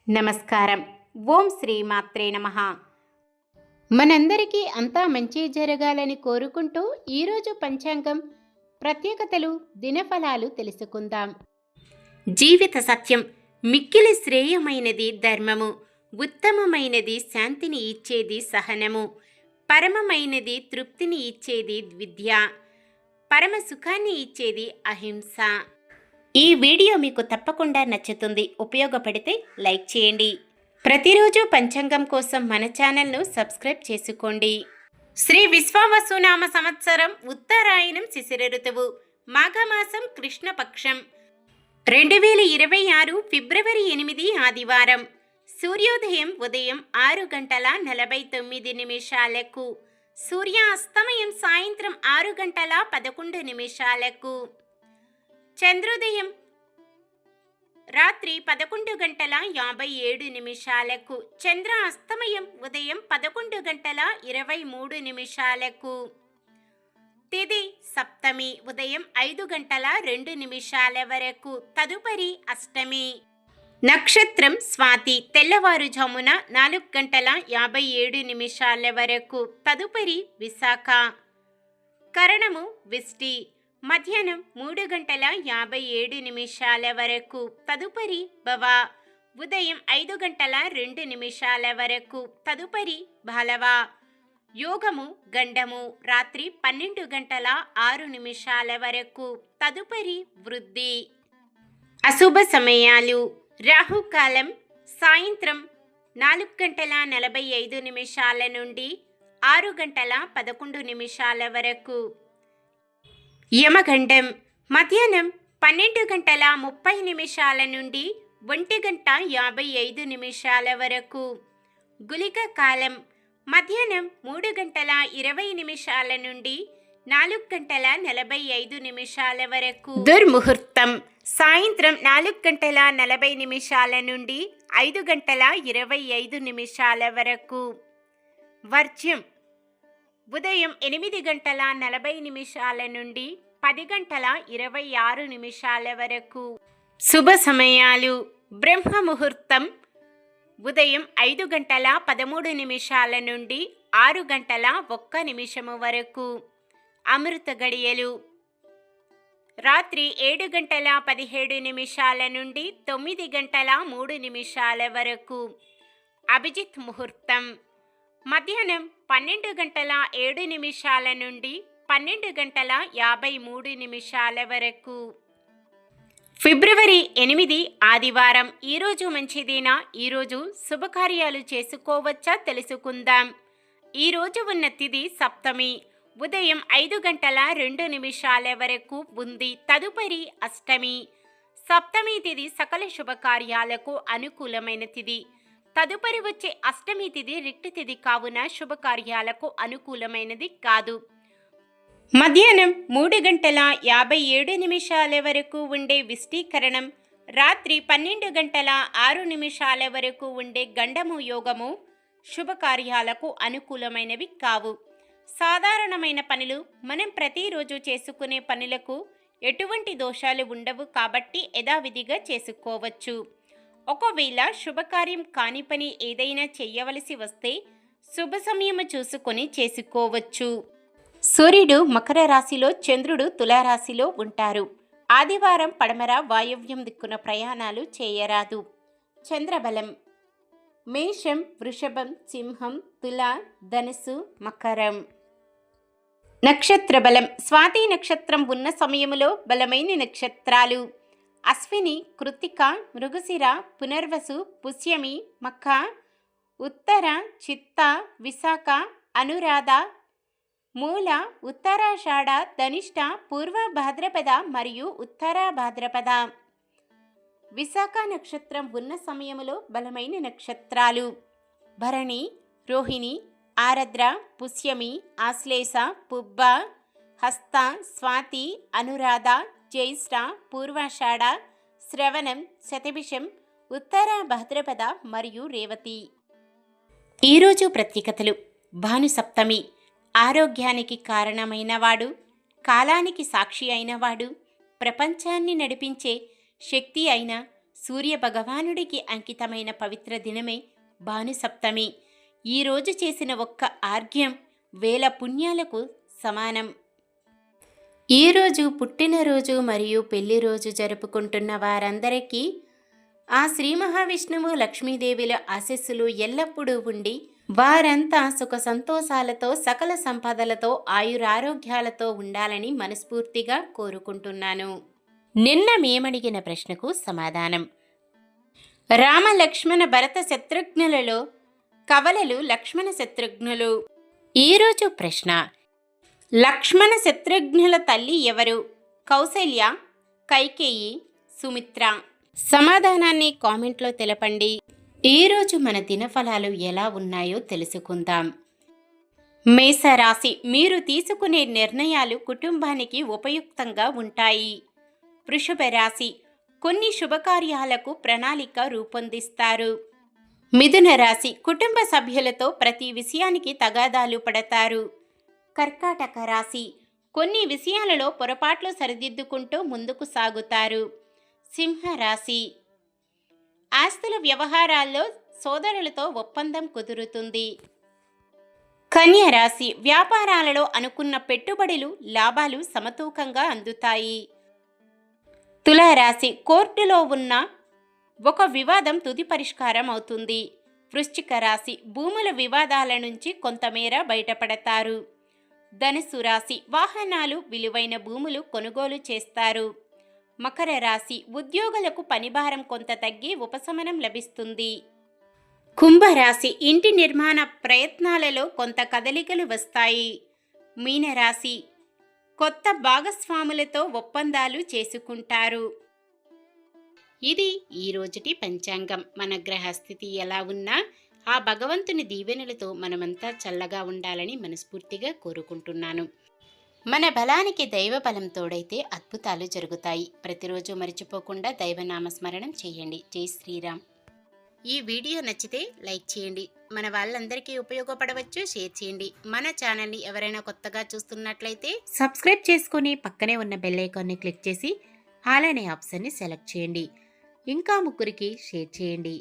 నమస్కారం. ఓం శ్రీ మాత్రే నమః. మనందరికీ అంతా మంచి జరగాలని కోరుకుంటూ ఈరోజు పంచాంగం ప్రత్యేకతలు, దినఫలాలు తెలుసుకుందాం. జీవిత సత్యం. మిక్కిలి శ్రేయమైనది ధర్మము, ఉత్తమమైనది శాంతిని ఇచ్చేది సహనము, పరమమైనది తృప్తిని ఇచ్చేది విద్య, పరమ సుఖాన్ని ఇచ్చేది అహింస. ఈ వీడియో మీకు తప్పకుండా నచ్చుతుంది. ఉపయోగపడితే లైక్ చేయండి. ప్రతిరోజు పంచాంగం కోసం మన ఛానల్ను సబ్స్క్రైబ్ చేసుకోండి. శ్రీ విశ్వావసునామ సంవత్సరం ఉత్తరాయణం శిశిర ఋతువు, మాఘమాసం కృష్ణపక్షం, 2026 ఫిబ్రవరి 8 ఆదివారం. సూర్యోదయం ఉదయం 6:49 సూర్యాస్తమయం సాయంత్రం 6:11. చంద్రోదయం రాత్రి 11:57. చంద్ర అస్తమయం ఉదయం 11:23. తిథి సప్తమి ఉదయం 5:02 వరకు. తదుపరి అష్టమి. నక్షత్రం స్వాతి తెల్లవారుజామున 4:57 వరకు. తదుపరి విశాఖ. కరణము విష్టి మధ్యాహ్నం 3:57 వరకు. తదుపరి భవ ఉదయం 5:02 వరకు. తదుపరి భలవ. యోగము గండము రాత్రి 12:06 వరకు. తదుపరి వృద్ధి. అశుభ సమయాలు. రాహుకాలం సాయంత్రం 4:45 నుండి 6:11 వరకు. యమగండం మధ్యాహ్నం 12:30 నుండి 1:55 వరకు. గుళిక కాలం మధ్యాహ్నం 3:20 నుండి 4:45 వరకు. దుర్ముహూర్తం సాయంత్రం 4:40 నుండి 5:25 వరకు. వర్జ్యం ఉదయం 8:40 నుండి 10:26 వరకు. శుభ సమయాలు. బ్రహ్మ ముహూర్తం ఉదయం 5:13 నుండి 6:01 వరకు. అమృత గడియలు రాత్రి 7:17 నుండి 9:03 వరకు. అభిజిత్ ముహూర్తం మధ్యాహ్నం 12:07 నుండి 12:53 వరకు. ఫిబ్రవరి 8 ఆదివారం. ఈరోజు మంచిదేనా? ఈరోజు శుభకార్యాలు చేసుకోవచ్చా తెలుసుకుందాం. ఈరోజు ఉన్న తిథి సప్తమి ఉదయం 5:02 వరకు ఉంది. తదుపరి అష్టమి. సప్తమి తిథి సకల శుభకార్యాలకు అనుకూలమైన తిథి. తదుపరి వచ్చే అష్టమి తిథి రిక్తి తిథి కావున శుభకార్యాలకు అనుకూలమైనది కాదు. మధ్యాహ్నం 3:57 వరకు ఉండే విష్టీకరణం, రాత్రి 12:06 వరకు ఉండే గండము యోగము శుభకార్యాలకు అనుకూలమైనవి కావు. సాధారణమైన పనులు మనం ప్రతిరోజు చేసుకునే పనులకు ఎటువంటి దోషాలు ఉండవు కాబట్టి యథావిధిగా చేసుకోవచ్చు. ఒకవేళ శుభకార్యం కాని పని ఏదైనా చెయ్యవలసి వస్తే శుభ సమయము చూసుకొని చేసుకోవచ్చు. సూర్యుడు మకర రాశిలో, చంద్రుడు తులారాశిలో ఉంటారు. ఆదివారం పడమర వాయవ్యం దిక్కున ప్రయాణాలు చేయరాదు. చంద్రబలం మేషం, వృషభం, సింహం, తుల, ధనుసు, మకరం. నక్షత్ర బలం. స్వాతి నక్షత్రం ఉన్న సమయములో బలమైన నక్షత్రాలు అశ్విని, కృత్తిక, మృగశిర, పునర్వసు, పుష్యమి, మఖ, ఉత్తర, చిత్త, విశాఖ, అనురాధ, మూల, ఉత్తరాషాఢ, ధనిష్ట, పూర్వ భాద్రపద మరియు ఉత్తర భాద్రపద. విశాఖ నక్షత్రం ఉన్న సమయములో బలమైన నక్షత్రాలు భరణి, రోహిణి, ఆరద్ర, పుష్యమి, ఆశ్లేష, పుబ్బ, హస్త, స్వాతి, అనురాధ, జ్యేష్ఠ, పూర్వాషాఢ, శ్రవణం, శతభిషం, ఉత్తర భాద్రపద మరియు రేవతి. ఈరోజు ప్రత్యేకతలు. భానుసప్తమి ఆరోగ్యానికి కారణమైనవాడు, కాలానికి సాక్షి అయినవాడు, ప్రపంచాన్ని నడిపించే శక్తి అయిన సూర్య భగవానుడికి అంకితమైన పవిత్ర దినమే భానుసప్తమి. ఈరోజు చేసిన ఒక్క ఆర్ఘ్యం వేల పుణ్యాలకు సమానం. ఈరోజు పుట్టినరోజు మరియు పెళ్లి రోజు జరుపుకుంటున్న వారందరికీ ఆ శ్రీ మహావిష్ణువు లక్ష్మీదేవిల ఆశీస్సులు ఎల్లప్పుడూ ఉండి వారంతా సుఖ సంతోషాలతో సకల సంపదలతో ఆయురారోగ్యాలతో ఉండాలని మనస్ఫూర్తిగా కోరుకుంటున్నాను. నిన్న మేమడిగిన ప్రశ్నకు సమాధానం. రామ లక్ష్మణ భరత శత్రుఘ్నులలో కవలలు లక్ష్మణ శత్రుఘ్నులు. ఈరోజు ప్రశ్న: లక్ష్మణ శత్రుఘ్నుల తల్లి ఎవరు? కౌసల్య, కైకేయి, సుమిత్ర. సమాధానాన్ని కామెంట్లో తెలపండి. ఈరోజు మన దినఫలాలు ఎలా ఉన్నాయో తెలుసుకుందాం. మేషరాశి, మీరు తీసుకునే నిర్ణయాలు కుటుంబానికి ఉపయుక్తంగా ఉంటాయి. వృషభ రాశి, కొన్ని శుభకార్యాలకు ప్రణాళిక రూపొందిస్తారు. మిథున రాశి, కుటుంబ సభ్యులతో ప్రతి విషయానికి తగాదాలు పడతారు. కర్కాటక రాశి, కొన్ని విషయాలలో పొరపాట్లు సరిదిద్దుకుంటూ ముందుకు సాగుతారు. సింహరాశి, ఆస్తుల వ్యవహారాల్లో సోదరులతో ఒప్పందం కుదురుతుంది. కన్య రాశి, వ్యాపారాలలో అనుకున్న పెట్టుబడులు లాభాలు సమతూకంగా అందుతాయి. తులారాశి, కోర్టులో ఉన్న ఒక వివాదం తుది పరిష్కారం అవుతుంది. వృశ్చిక రాశి, భూముల వివాదాల నుంచి కొంతమేర బయటపడతారు. ధనుసు రాశి, వాహనాలు విలువైన భూములు కొనుగోలు చేస్తారు. మకర రాశి, ఉద్యోగులకు పనిభారం కొంత తగ్గి ఉపశమనం లభిస్తుంది. కుంభరాశి, ఇంటి నిర్మాణ ప్రయత్నాలలో కొంత కదలికలు వస్తాయి. మీనరాశి, కొత్త భాగస్వాములతో ఒప్పందాలు చేసుకుంటారు. ఇది ఈ రోజుటి పంచాంగం. మన గ్రహస్థితి ఎలా ఉన్నా ఆ భగవంతుని దీవెనలతో మనమంతా చల్లగా ఉండాలని మనస్ఫూర్తిగా కోరుకుంటున్నాను. మన బలానికి దైవ బలం తోడైతే అద్భుతాలు జరుగుతాయి. ప్రతిరోజు మర్చిపోకుండా దైవనామస్మరణం చేయండి. జై శ్రీరామ్. ఈ వీడియో నచ్చితే లైక్ చేయండి. మన వాళ్ళందరికీ ఉపయోగపడవచ్చు. షేర్ చేయండి. మన ఛానల్ని ఎవరైనా కొత్తగా చూస్తున్నట్లయితే సబ్స్క్రైబ్ చేసుకొని పక్కనే ఉన్న బెల్ ఐకాన్ని క్లిక్ చేసి ఆల్ అనే ఆప్షన్ని సెలెక్ట్ చేయండి. ఇంకా ముగ్గురికి షేర్ చేయండి.